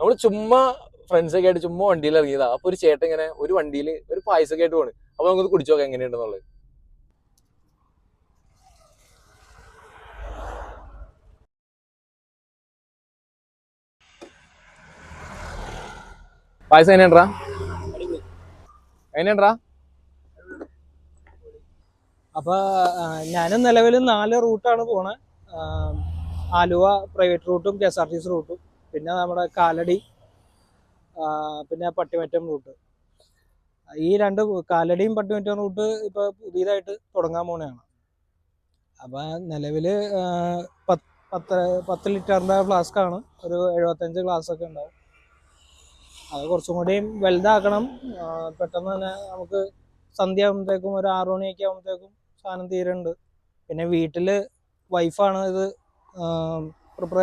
നമ്മൾ ചുമ്മാ ഫ്രണ്ട്സൊക്കെ ആയിട്ട് ചുമ്മാ വണ്ടിയിൽ ഇറങ്ങിയതാ. അപ്പൊ ഒരു ചേട്ടൻ ഇങ്ങനെ ഒരു വണ്ടിയിൽ ഒരു പായസൊക്കെ ആയിട്ട് പോണ്. അപ്പൊ നമുക്കത് കുടിച്ചു നോക്കാം എങ്ങനെയുണ്ടെന്നുള്ളത്. പായസം എങ്ങനെയാ? എങ്ങനെയാ? അപ്പൊ ഞാനും നിലവിൽ 4 റൂട്ടാണ് പോണത്. ആലുവ പ്രൈവറ്റ് റൂട്ടും KSRTC റൂട്ടും, പിന്നെ നമ്മുടെ കാലടി, പിന്നെ പട്ടിമറ്റം റൂട്ട്. ഈ 2 കാലടിയും പട്ടിമറ്റം റൂട്ട് ഇപ്പൊ പുതിയതായിട്ട് തുടങ്ങാൻ പോണെയാണ്. അപ്പൊ നിലവില് 10 ലിറ്ററിന്റെ ഫ്ലാസ്ക് ആണ്. ഒരു 75 ഗ്ലാസ് ഒക്കെ ഉണ്ടാവും. അത് കുറച്ചും കൂടിയും വലുതാക്കണം. പെട്ടെന്ന് തന്നെ നമുക്ക് സന്ധ്യ ആകുമ്പോഴത്തേക്കും, ഒരു 6 മണിയൊക്കെ ആകുമ്പോഴത്തേക്കും സാധനം തീരുന്നുണ്ട്. പിന്നെ വീട്ടില് വൈഫാണ് ഇത് പ്രിപ്പറേഷൻ